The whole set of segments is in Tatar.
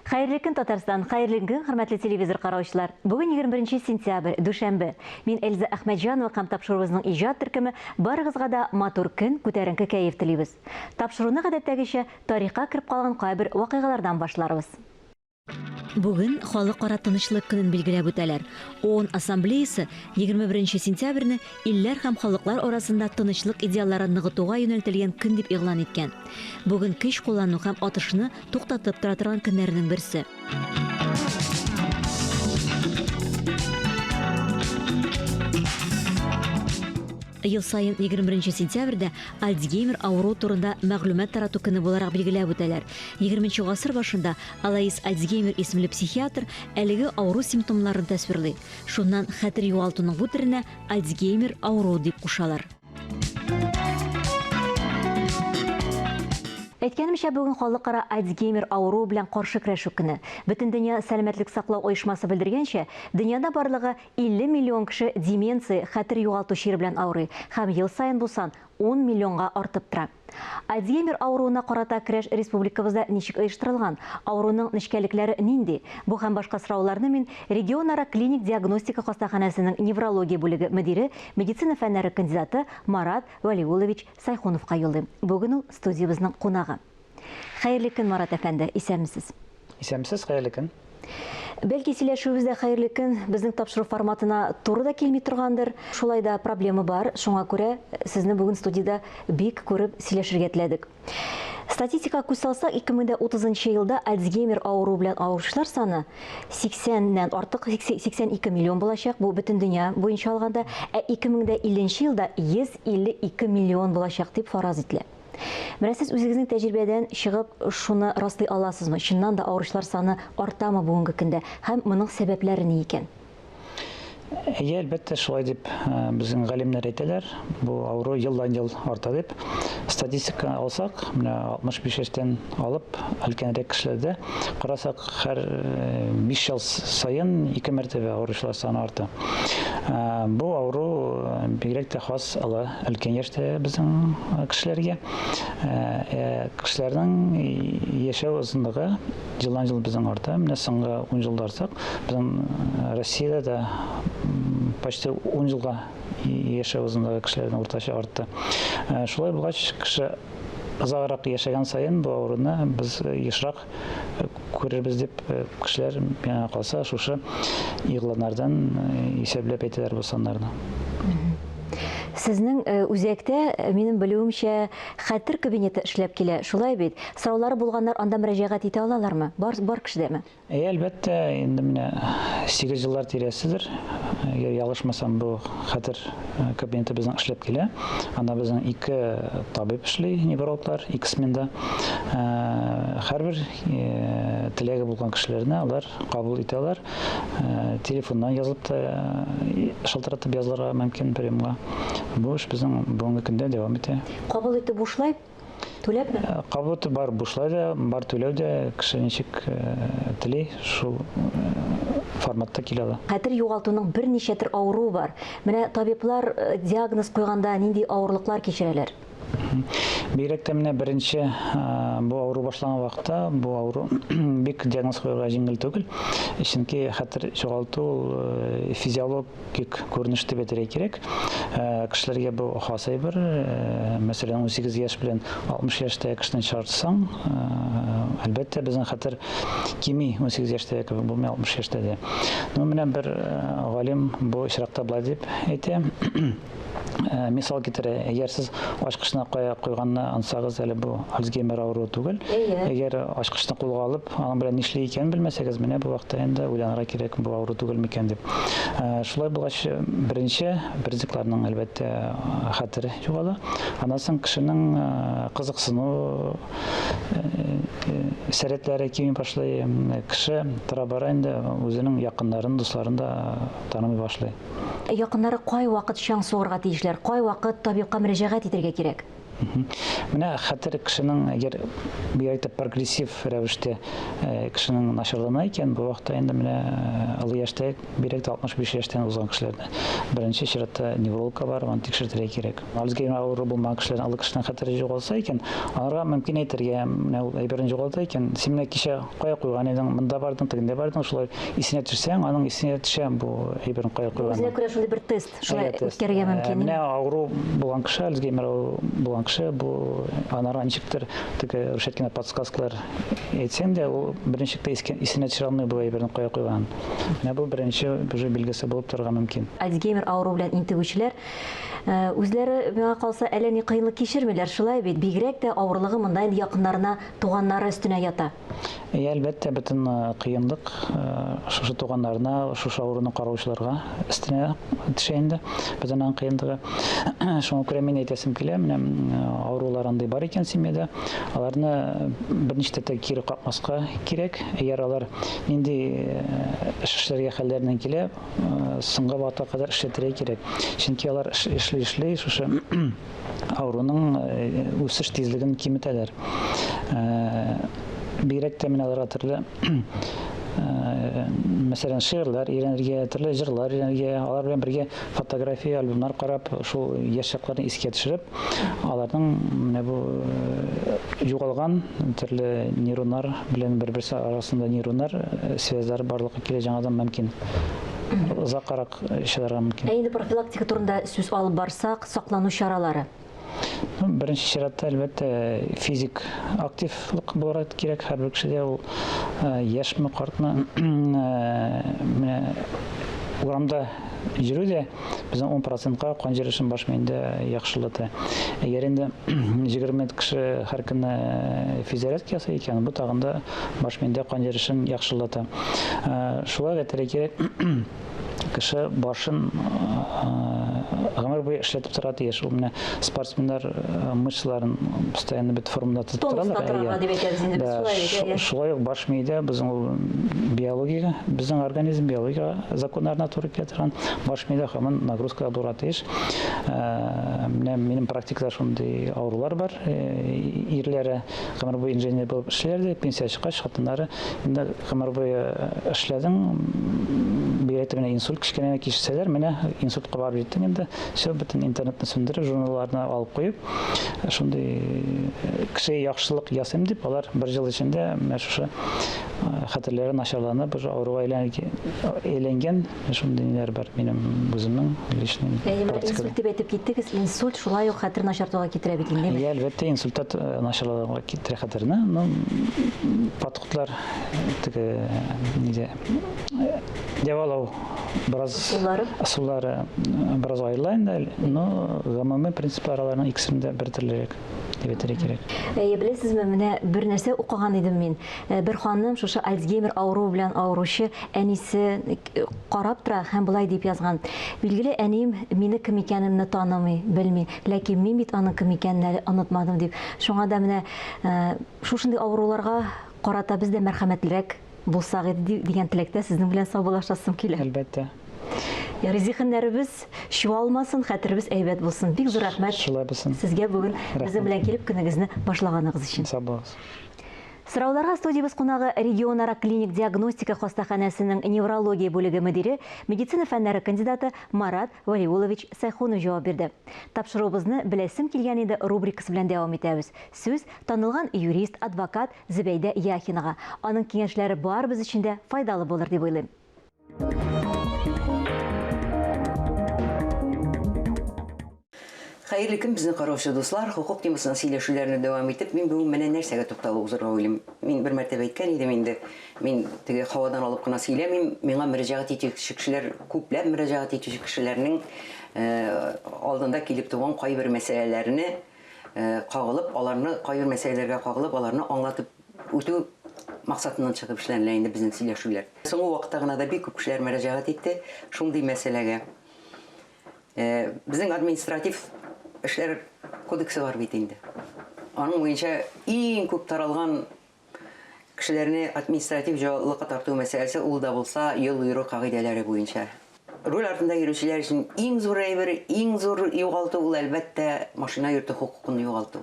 Хәерле көн, Татарстан, хәерле көн, хөрмәтле телевизор караучылар. Бүген 21 сентябрь, дүшәмбе. Мин Эльза Әхмәтҗанова һәм тапшыруыбызның иҗат төркеме барыгызга да матур көн, күтәренке кәеф телибез. Тапшыруны гадәттәгечә тарихка кереп калган кайбер вакыйгалардан башларбыз. Бүген халыкара тынычлык көнен билгеләп үтәләр. ООН ассамблеясы 21 сентябрьне илләр һәм халыклар арасында тынычлык идеалларын ныгытуга юнәлтелгән көн дип игълан иткән. Бүген көч куллану һәм атышны туктатып тора торган көннәрнең берсе. Ел сайын 21 сентябрьдә Альцгеймер авыру турында мәгълүмат тарату көне буларак билгеләп үтәләр. 20 гасыр башында Алаис Альцгеймер исемле психиатр әлеге авыру симптомларын тасвирлый. Шуннан хәтер югалтуның бу төренә Альцгеймер авыру дип кушалар. Әйткәнемчә, бүген халыкара Альцгеймер авыру белән каршы көрәшү көне. Бөтен дөнья сәламәтлек саклау оешмасы белдергәнчә, дөньяда барлыгы 50 миллион кеше деменция, хәтер югалту чире белән авырый, һәм ел сайын бу сан 10 миллионга артып тора. Альцгеймер авыруына карата көрәш республикабызда ничек оештырылган? Авыруның нечкәлекләре нинди? Бу һәм башка сорауларны мин регионара клиник диагностика хастаханәсенең неврология бүлеге мөдире, медицина фәннәре кандидаты Марат Вәлиуллович Сайхуновка юллыйм. Бүген ул студиябызның кунагы. Хәерле көн, Марат әфәнде, исәнмесез? Исәнмесез, хәерле көн. Бәлки сөйләшүебездә хәерле көн безнең тапшыру форматына туры да килми торгандыр. Шулай да проблема бар. Шуңа күрә сезне бүген студияда бик күреп сөйләшергә теләдек. Статистика күз салсак, 2030 елда Альцгеймер авыру белән авыручылар саны 80-нән артык 82 миллион булачак. Бу бөтен дөнья буенча алганда, 2050 елда 152 миллион булачак дип фараз ителә. Менә сез үзегезнең тәҗрибәдән чыгып шуны раслый аласызмы? Чыннан да авыручылар саны артамы бүгенге көндә һәм моның сәбәпләре ни икән? Әлбәттә, шулай дип безнең галимнәр әйтәләр. Бу авыру елдан-ел арта дип. Статистика алсак, менә 65 яшьтән алып өлкәнрәк кешеләрдә карасак, һәр 5 ел сайын 2 мәртәбә авыручылар саны арта. Бу авыру бигрәк тә хас ала өлкән яшьтә безнең кешеләргә. Кешеләрнең яшәү озынлыгы елдан-ел безнең арта. Менә соңгы 10 елда арсак, безнең Россиядә дә почти 10 елга яшәү озынлыгы кешеләрнең уртача артты. Шулай булгач, кеше озаграк яшәгән сайын бу авыруны без ешрак күрербез дип кешеләр миңа калса шушы игъланнардан исәпләп әйтәләр бу саннарны. Сезнең үзәктә, минем белүемчә, хәтер кабинеты эшләп килә. Шулай бит. Сораулары булганнар анда мөрәҗәгать итә алалармы? Бар кешедәме? Әлбәттә, инде менә 8 еллар тирәсидер. Ялгышмасам, бу хәтер кабинеты безнең эшләп килә. Анда безнең 2 табиб эшли, неврологлар, 2 сменда. Һәрбер теләге булган кешеләрне алар кабул итәләр. Телефоннан язып та шалтыратып язылырга мөмкин приемга. Бу эш безнең бүгенге көндә дәвам итә. Кабул итеп бушлай? Түләпме? Кабул итеп бар бушлай да, бар түләү дә, кеше ничек тели, шул форматта килә. Хәтер югалтуның берничә авыру бар. Менә табиблар диагноз куйганда нинди авырлыклар кичерәләр? Бигрәк тә менә беренче бу авыру башланган вакытта, бу авыру бик диагноз куярга җиңел түгел. Чөнки хәтер югалту физиологик күренеш дип әйтергә кирәк. Кешеләргә бу хасый бер, мәсәлән, 18 яшь белән 60 яшьтә кешене чартсаң, әлбәттә безнең хәтер кими 18 яшьтә кебек булмый 60 яшьтә дә. Ну, менә бер галим бу очракта булай дип әйтә. Мисал китерә, әгәр сез ачкычны куйганны ансагыз, әле бу Альцгеймер авыруы түгел. Әгәр ачкычны кулга алып, аның белән нишле икәнен белмәсәгез, менә бу вакытта инде уйланырга кирәк, бу авыру түгел микән дип. Шулай булгач, беренче признакларның әлбәттә хәтере югала. Аннан соң кешенең кызыксыну сәләтләре кими башлый. Кеше тора-бара инде үзенең якыннарын, дусларын да танымый башлый. Якыннары кай вакыт чаң сугарга тиешләр? Кай вакыт табибка мөрәҗәгать итәргә кирәк? Менә хәтер кешенең әгәр бигрәк тә прогрессив рәвештә кешенең начарлана икән, бу вакытта инде менә олы яшьтә бигрәк тә 65 яшьтән узган кешеләрдә беренче чиратта неврологка бар, аны тикшертергә кирәк. Альцгеймер авыру булмаган кешеләрнең олы кешенең хәтере югалса икән, аларга мөмкин әйтергә, менә ул әйберен югалта икән, син менә кичә кая куйган идең, монда бардың, тегендә бардың, шулай исенә төшсәң, аның исенә төшә бу әйберен кая куйган. Үзенә күрә шундый бер тест, шулай үткәрергә мөмкин. Менә авыру булган кеше, Альцгеймер булган кеше, бу анара ничектер теге рушеткина подсказкалар әйтсәң дә, ул беренче исенә төшә алмый бу әйберен кая куйган. Менә бу беренче уже билгесе булып торырга мөмкин. Альцгеймер авыру белән интегүчеләр үзләре миңа калса әллә ни кыенлык кичермиләр, шулай бит. Бигрәк тә авырлыгы монда инде якыннарына, туганнары үстенә ята. Әлбәттә, бөтен кыенлык шушы туганнарына, шушы авыруны караучыларга өстенә төшә инде. Бөтен кыенлыгы. Шуңа күрә мин әйтәсем килә, менә авырулар андай бар икән семьяда. Аларны берничә тә кире какмаска кирәк. Әгәр алар нинди эшләргә хәлләреннән килә, соңгы вакытка кадәр эшләтергә кирәк. Чөнки алар эшли шушы авыруның үсеш тизлеген киметәләр. Бигрәк тә менә аларга төрле мәсәлән шигырьләр өйрәнергә, төрле җырлар өйрәнергә, алар белән бергә фотография, альбомнар карап, шул яшь чакларны искә төшереп, аларның менә бу югалган төрле нейроннар белән бер-берсе арасында нейроннар связьлары барлыкка килә жаңадан мөмкин. Узаккарак эшләргә мөмкин. Инде профилактика турында сүз алып барсак, саклану чаралары. Беренче чиратта әлбәттә физик активлык булырга кирәк һәрбер кешедә, ул яшьме, картмы, менә урамда йөрү дә безнең 10%-ка кан җырешын баш миендә яхшылата. Әгәр инде 20 кеше һәр көнне физиотерапия ясый икән, бу тагында баш миендә кан җырешын яхшылата. Шулай да кирәк кеше башын гомер буе эшләтеп тора тиеш. Ул менә спортсменнар мышцаларын постоянно бит формада тоталар. Шулай ук баш миедә безнең биология, безнең организм биология законнарына туры килә торган баш миедә һаман нагрузка булырга тиеш. Менә минем практикада шундый авырулар бар. Ирләре гомер буе инженер булып эшләр, пенсия чыккач, хатыннары инде гомер буе эшләдең, бигрәк тә инсульт кичкәнә кичсәләр, менә инсультка барып җиттең инде, все бөтен интернетны сүндереп, журналларны алып куеп, шундый кеше яхшылык ясыйм дип, алар бер ел эчендә менә шушы хәтерләре начарланып, авыруга әйләнгән шундый ниләр бар минем үземнең личный практикада. Инсульт дип әйтеп киттегез, инсульт шулай ук хәтер начарлыгына китерә бит инде. Әлбәттә, инсульт начарлыгына китерә хәтерне, но подходлар теге нидә дәвалау бераз ысуллары бераз аерыла инде, но гомуми принцип араларының икесендә бер төрлерәк дип әйтергә кирәк. Беләсезме, менә бер нәрсә укыган идем мин. Бер ханым шушы Альцгеймер авыру белән авыручы әнисе карап тора һәм булай дип язган. Билгеле, әнием мине кем икәнемне танымый, белми, ләкин мин бит аның кем икәнен онытмадым дип. Шуңа да менә шушындый авыруларга карата без дә мәрхәмәтлерәк булсак иде дигән теләктә сезнең белән саубуллашасым килә. Әлбәттә. Зиһеннәребез чуалмасын, хәтеребез әйбәт булсын. Бик зур рәхмәт сезгә бүген безнең белән килеп көнегезне башлаганыгыз өчен. Сау булыгыз. Сорауларга студиябыз кунагы регионара клиник диагностика хастаханәсенең неврология бүлеге мөдире, медицина фәннәре кандидаты Марат Валиулович Сайхунов җавап бирде. Тапшыруыбызны беләсем килгән иде рубрикасы белән дәвам итәбез. Сүз танылган юрист, адвокат Зөбәйдә Яхинага. Аның киңәшләре барыбыз өчен дә файдалы булыр дип уйлыйм. Хәерле көн, безнең караучы дуслар, хукук темасына сөйләшүләрне дәвам итеп, мин бүген менә нәрсәгә тукталып узарга уйлыйм. Мин бер мәртәбә әйткән идем инде, мин теге һавадан алып кына сөйләмим, миңа мөрәҗәгать итүче кешеләр, күпләп мөрәҗәгать итүче кешеләрнең алдында килеп туган кайбер мәсьәләләрне кагылып, аларны кайбер мәсьәләләргә кагылып, аларны аңлатып үтү максатыннан чыгып эшләнелә инде безнең сөйләшүләр. Соңгы вакытта гына да бик күп кешеләр мөрәҗәгать итте шундый мәсьәләгә. Безнең административ эшләр кодексы бар бит инде. Аның буенча иң күп таралган кешеләрне административ җаваплылыкка тарту мәсьәләсе ул да булса ел уйру кагыйдәләре буенча. руль артында йөрүчеләр өчен иң зур әйбер, иң зур югалту ул әлбәттә машина йөртү хукукын югалту.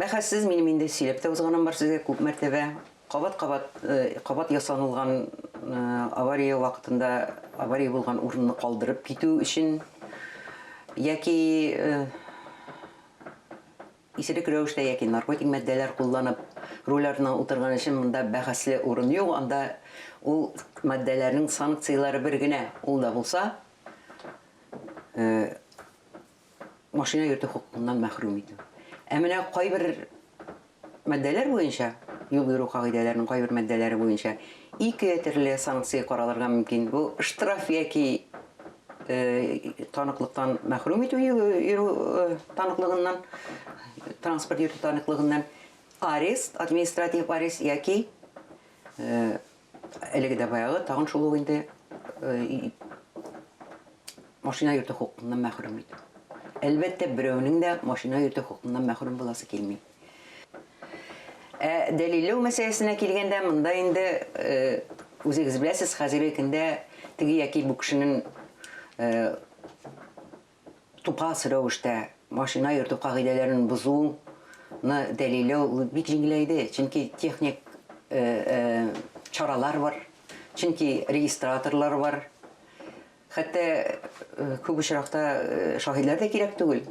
Бәхәссез минем инде сөйләп тә узганым бар сезгә күп мәртәбә. Кабат ясанылган авария вакытында авария булган урынны калдырып китү өчен яки исерек рәвештә яки наркотик матдәләр кулланып руль артына утырган өчен монда бәхәсле урын юк. Анда ул матдәләрнең санкциялары бер генә, ул да булса машина йөртү хукукыннан мәхрүм итү. Ә менә кайбер матдәләр буенча, юл йөрү кагыйдәләренең кайбер матдәләре буенча ике төрле санкция каралырга мөмкин. Бу штраф яки таныклыктан мәхрүм итү йөрү таныклыгыннан, транспорт йөртү таныклыгыннан, арест, административ арест яки әлеге дә баягы тагын шул ук инде машина йөртү хукукыннан мәхрүм итү. Әлбәттә берәүнең дә машина йөртү хукукыннан мәхрүм буласы килми. Дәлилләү мәсьәләсенә килгәндә, монда инде үзегез беләсез, хәзерге көндә теге яки бу кешенең тупас рәвештә машина йөртү кагыйдәләрен бозуны дәлилләү бик җиңеләйде. Чөнки техник чаралар бар, чөнки регистраторлар бар. Хәтта күп очракта шаһидлар да кирәк түгел.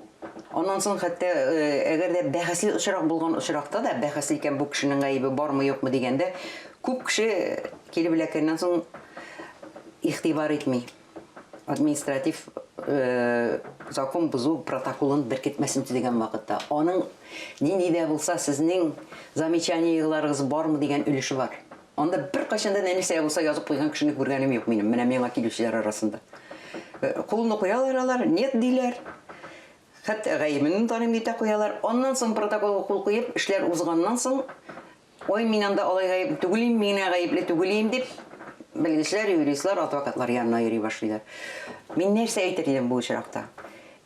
Аннан соң хәтта әгәр дә бәхәсле очрак булган очракта да бәхәсле икән бу кешенең гаебе бармы юкмы дигәндә күп кеше килеп эләккәннән соң игътибар итми. Административ закон бозу протоколын беркетмәсен дигән вакытта аның нинди дә булса сезнең замечанияларыгыз бармы дигән өлеше бар. Анда бер кайчанда нәрсә булса язып куйган кешене күргәнем юк минем. Менә миңа килүчеләр арасында. Кулны куялар алар, нет диләр. Хәтта гаебен таным итә куялар. Аннан соң протоколга кул куеп, эшләр узганнан соң, ой мин анда алай гаеп түгелим, мин гаепле түгелим дип белгечләр, юристлар, адвокатлар янына йөри башлыйлар. Мин нәрсә әйтер идем бу очракта?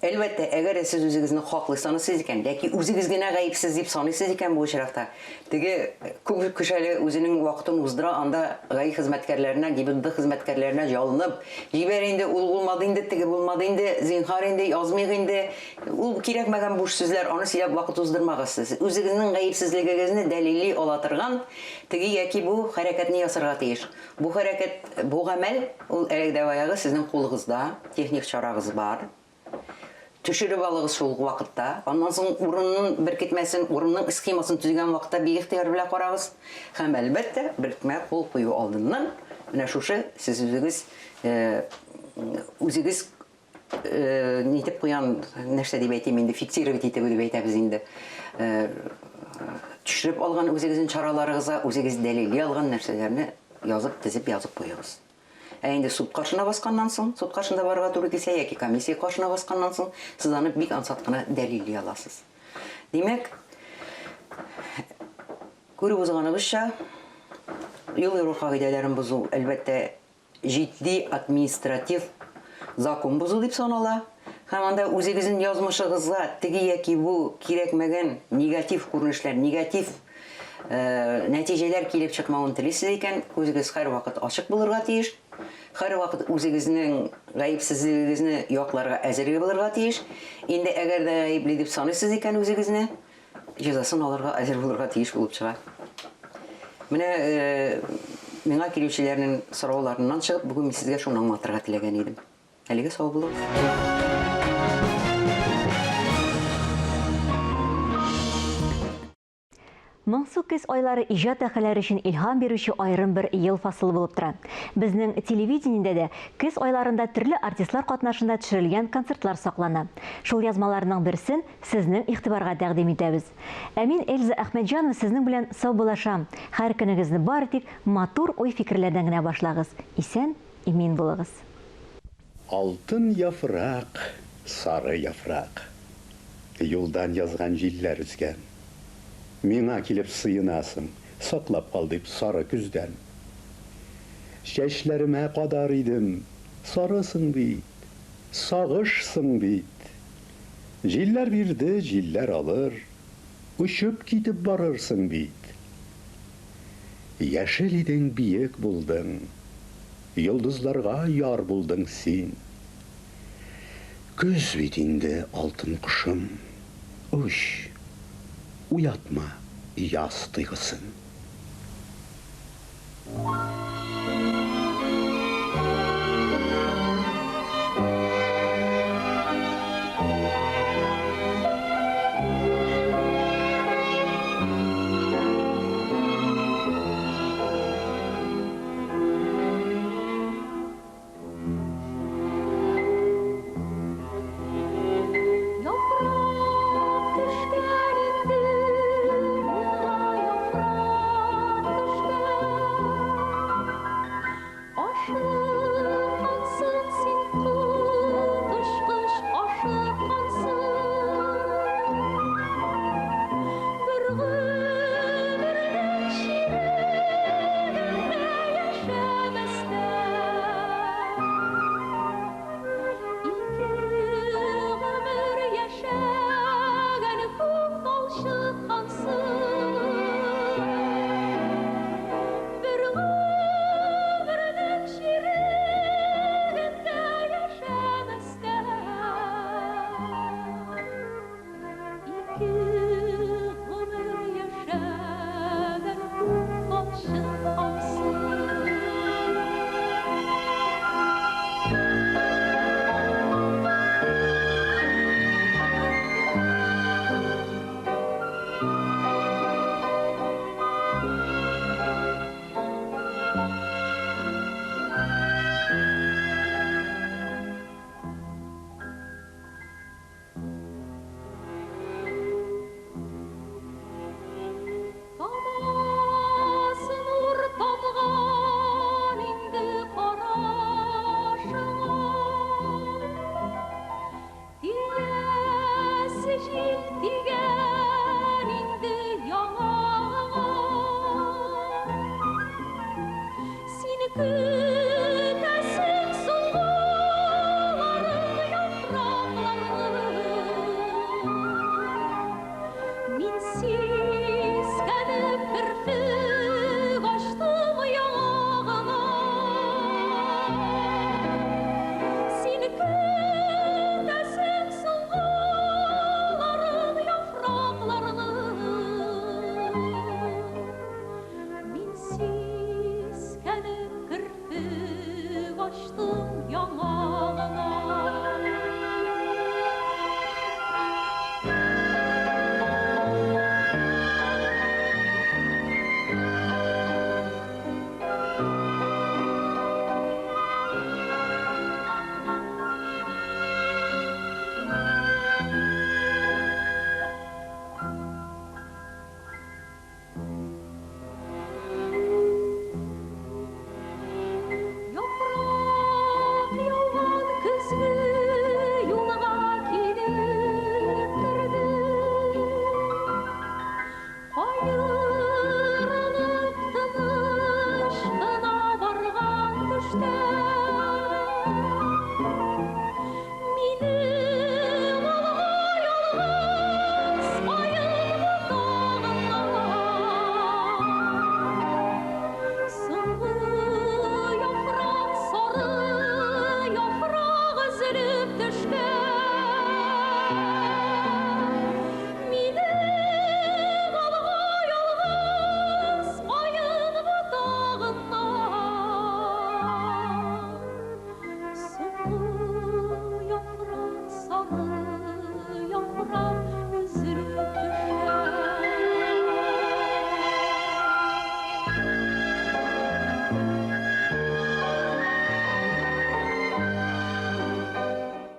Әлбәттә, әгәр сез үзегезне хаклы саныйсыз икән, яки үзегез генә гаепсез дип саныйсыз икән бу очракта, теге күп кешеләр үзенең вакытын уздыра, анда гаи хезмәткәрләренә, ГИБДД хезмәткәрләренә ялынып, җибәр инде, ул булмады инде, теге булмады инде, зинһар инде, язмыйк инде, ул кирәкмәгән буш сүзләр, аны сөйләп вакыт уздырмагыз сез. Үзегезнең гаепсезлегегезне дәлилли ала торган, теге яки бу хәрәкәтне ясарга тиеш. Бу хәрәкәт, бу гамәл, ул әлегә баягы сезнең кулыгызда, техник чарагыз бар. Төшереп алыгыз шул вакытта. Аннан соң урынның беркетмәсен, урынның схемасын төзегән вакытта бихтияр белән карагыз. Һәм әлбәттә, беркетмә кул кую алдыннан менә шушы сез үзегез нитеп куян нәрсә дип әйтим инде, фиксировать итеп дип әйтәбез инде. Төшереп алган үзегезнең чараларыгызга үзегез дәлилли алган нәрсәләрне язып, тезеп язып куегыз. Инде суд каршына басканнан соң, суд каршында барырга туры килсә яки комиссия каршына басканнан соң, сез аны бик ансат кына дәлилли аласыз. Димәк, күреп узганыбызча, юл йөрү кагыйдәләрен бозу әлбәттә җитди административ закон бозу дип санала. Һәм анда үзегезнең язмышыгызга теге яки бу кирәкмәгән негатив күренешләр, негатив нәтиҗәләр килеп чыкмавын телисез икән, үзегез һәр вакыт ачык булырга тиеш. Һәр вакыт үзегезнең гаепсезлегегезне якларга әзер булырга тиеш. Инде әгәр дә гаепле дип саныйсыз икән үзегезне, җәзасын алырга әзер булырга тиеш булып чыга. Менә миңа килүчеләрнең сорауларыннан чыгып, бүген мин сезгә шуны аңлатырга теләгән идем. Әлегә сау булыгыз. Моңсу көз айлары иҗат әһелләре өчен илһам бирүче аерым бер ел фасылы булып тора. Безнең телевидениедә дә көз айларында төрле артистлар катнашында төшерелгән концертлар саклана. Шул язмаларның берсен сезнең игътибарга тәкъдим итәбез. Мин Эльза Әхмәтҗанова сезнең белән саубуллашам. Һәр көнегезне бары тик матур уй фикерләрдән генә башлагыз. Исән, имин булыгыз. Алтын яфрак, сары яфрак. Юлдан язган җилләр үзгән. Миңа килеп сыйынасың, саклап кал дип сары күздән. Чәчләремә кадар идем, сарысың бит, сагышсың бит. Җилләр бирде, җилләр алыр, учып китеп барырсың бит. Яшел идең биек булдың, Йылдызларга яр булдың син. Көз бит инде алтын кышым. Уш, уятма яз тойгысын.